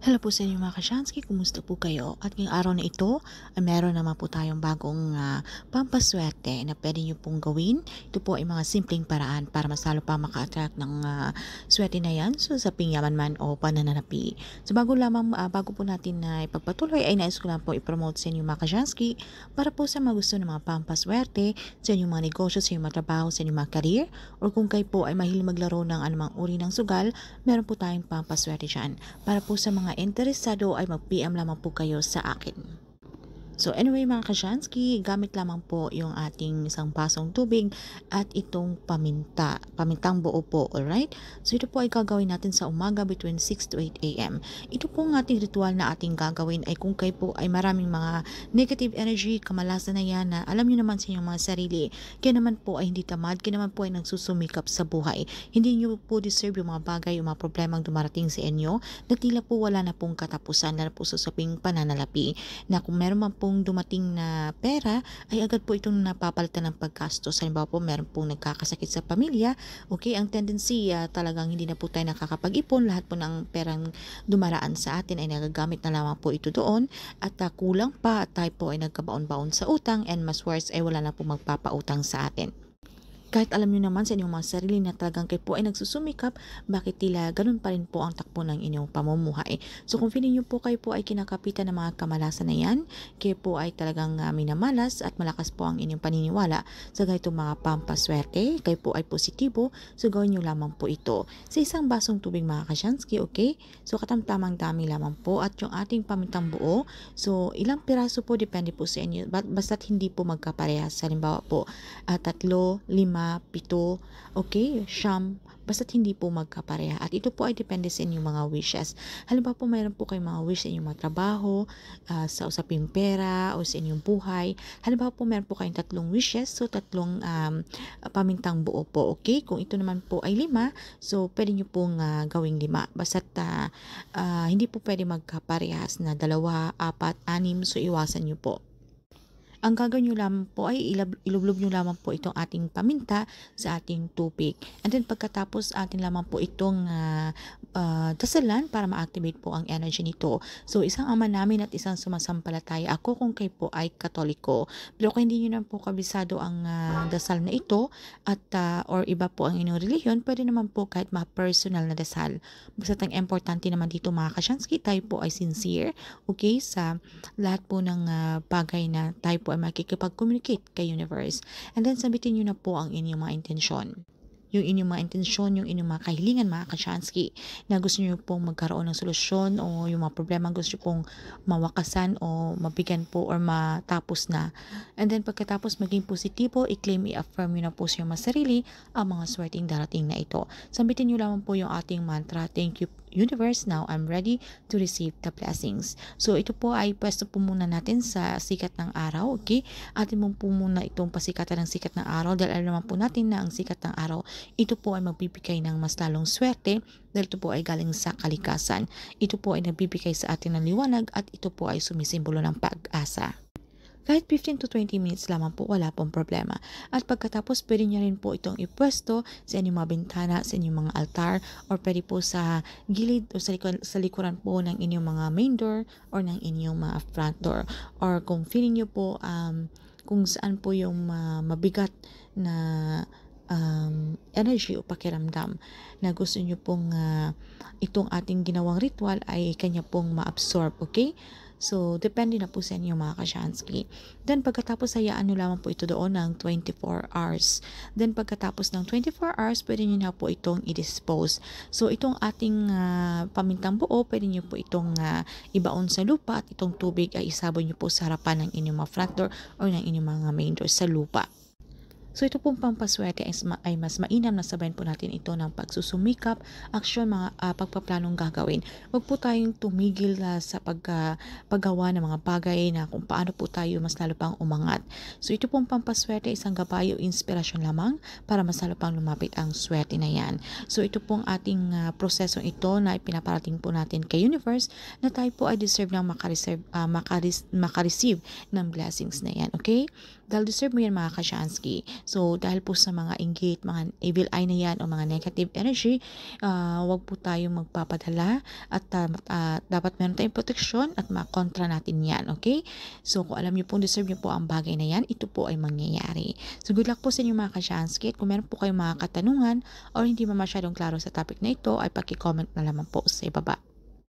Hello po sa inyo mga Kashansky, kumusta po kayo? At ngayong araw na ito, ay meron naman po tayong bagong pampaswerte na pwede nyo pong gawin. Ito po ay mga simpleng paraan para mas lalo pa maka-attract ng swerte na yan. So sa pingyaman man o pananalapi. So bago po natin na ipagpatuloy, ay nais ko lang po i-promote sa inyo mga Kashansky para po sa mga gusto ng mga pampaswerte, sa inyong mga negosyo, sa inyong mga trabaho, sa inyong mga career, or kung kayo po ay mahilig maglaro ng anumang uri ng sugal, meron po tayong pampaswerte dyan. Para po sa mga interesado ay mag-PM lamang po kayo sa akin. So anyway mga Kashansky, gamit lamang po yung ating isang basong tubig at itong pamintang buo po, alright? So ito po ay gagawin natin sa umaga between 6 to 8 a.m. Ito po ang ating ritual na ating gagawin ay kung kayo po ay maraming mga negative energy, kamalasan na yan na alam nyo naman sa inyong mga sarili, kaya naman po ay hindi tamad, kaya naman po ay nagsusumikap sa buhay. Hindi nyo po deserve yung mga bagay, yung mga problemang dumarating sa inyo na tila po wala na pong katapusan na po sa saping pananalapi na kung meron man pong dumating na pera ay agad po itong napapalitan ng paggastos. Halimbawa po meron pong nagkakasakit sa pamilya, okay, ang tendency talagang hindi na po tayo nakakapag-ipon, lahat po ng perang dumaraan sa atin ay nagagamit na lamang po ito doon at kulang pa at tayo po ay nagkabaon-baon sa utang and mas worse ay wala na po magpapautang sa atin. Kahit alam nyo naman sa inyong mga sarili na talagang kayo po ay nagsusumikap, bakit tila ganun pa rin po ang takbo ng inyong pamumuhay. So kung feeling nyo po kayo po ay kinakapitan ng mga kamalasan na yan, kayo po ay talagang minamalas at malakas po ang inyong paniniwala sa ganitong mga pampaswerte, kayo po ay positibo, so gawin nyo lamang po ito sa isang basong tubig mga Kashansky, okay? So katamtamang dami lamang po at yung ating pamintang buo, so ilang piraso po depende po sa inyo, basta't hindi po magkaparehas. Halimbawa po, 3, 5, 7, okay, siyam, basta't hindi po magkapareha. At ito po ay depende sa inyong mga wishes. Halimbawa po, mayroon po kayong mga wish sa inyong mga trabaho, sa usaping pera, o sa inyong buhay. Halimbawa po, mayroon po kayong 3 wishes, so 3 pamintang buo po, okay? Kung ito naman po ay 5, so pwede nyo pong gawing 5. Basta't hindi po pwede magkaparehas na 2, 4, 6, so iwasan nyo po. Ang gagawin nyo lamang po ay ilublob nyo lamang po itong ating paminta sa ating tubig. And then pagkatapos atin lamang po itong dasalan para ma-activate po ang energy nito. So isang ama namin at isang sumasampalataya ako kung kayo po ay Katoliko. Pero kung hindi nyo na po kabisado ang dasal na ito at or iba po ang inyong relihiyon, pwede naman po kahit personal na dasal. Basta ang importante naman dito mga Kashansky, tayo po ay sincere, okay, sa lahat po ng bagay na tayo po ay makikipag-communicate kay universe. And then sabitin nyo na po ang inyong mga intensyon. Yung inyong mga intensyon, yung inyong mga kahilingan mga Kashansky na gusto nyo pong magkaroon ng solusyon o yung mga problema gusto nyo pong mawakasan o mabigyan po or matapos na. And then pagkatapos maging positibo, i-claim, i-affirm nyo na po sa mga sarili ang mga swerteng darating na ito. Sabitin nyo lamang po yung ating mantra, thank you universe, now I'm ready to receive the blessings. So ito po ay pwesto po muna natin sa sikat ng araw, okay? Atin mo po muna itong pasikatan ng sikat ng araw dahil alam naman po natin na ang sikat ng araw, ito po ay magbibigay ng mas lalong swerte dahil ito po ay galing sa kalikasan. Ito po ay nagbibigay sa atin ng liwanag at ito po ay sumisimbolo ng pag-asa. Kahit 15 to 20 minutes lamang po, wala pong problema. At pagkatapos, pwede niya rin po itong ipwesto sa inyong mga bintana, sa inyong mga altar, or pwede po sa gilid o sa likuran po ng inyong mga main door or ng inyong mga front door. Or kung feeling nyo po kung saan po yung mabigat na energy o pakiramdam na gusto nyo pong itong ating ginawang ritual ay kanya pong ma-absorb, okay? So, depende na po sa inyo mga Kashansky. Then, pagkatapos hayaan nyo lamang po ito doon ng 24 hours. Then, pagkatapos ng 24 hours, pwede nyo na po itong i-dispose. So, itong ating pamintang buo, pwede nyo po itong ibaon sa lupa at itong tubig ay isabon nyo po sa harapan ng inyong mga front door or ng inyong mga main door sa lupa. So ito pong pampaswerte ay mas mainam na sabayan po natin ito ng pagsusumikap, aksyon, mga pagpaplanong gagawin. Huwag po tayong tumigil sa paggawa ng mga bagay na kung paano po tayo mas lalo pang umangat. So ito pong pampaswerte isang gabay o inspirasyon lamang para mas lalo pang lumapit ang swerte na yan. So ito pong ating prosesong ito na ipinaparating po natin kay universe na tayo po ay deserve ng makareceive ng blessings na yan. Okay? Dahil deserve mo yan mga Kashansky. So dahil po sa mga inggit, mga evil eye na yan o mga negative energy, wag po tayong magpapadala at dapat meron tayong proteksyon at makontra natin yan, okay? So kung alam niyo po deserve niyo po ang bagay na yan, ito po ay mangyayari. So good luck po sa inyo mga Kashansky. At kung meron po kayong mga katanungan or hindi masyadong klaro sa topic na ito, ay paki-comment na lamang po sa ibaba.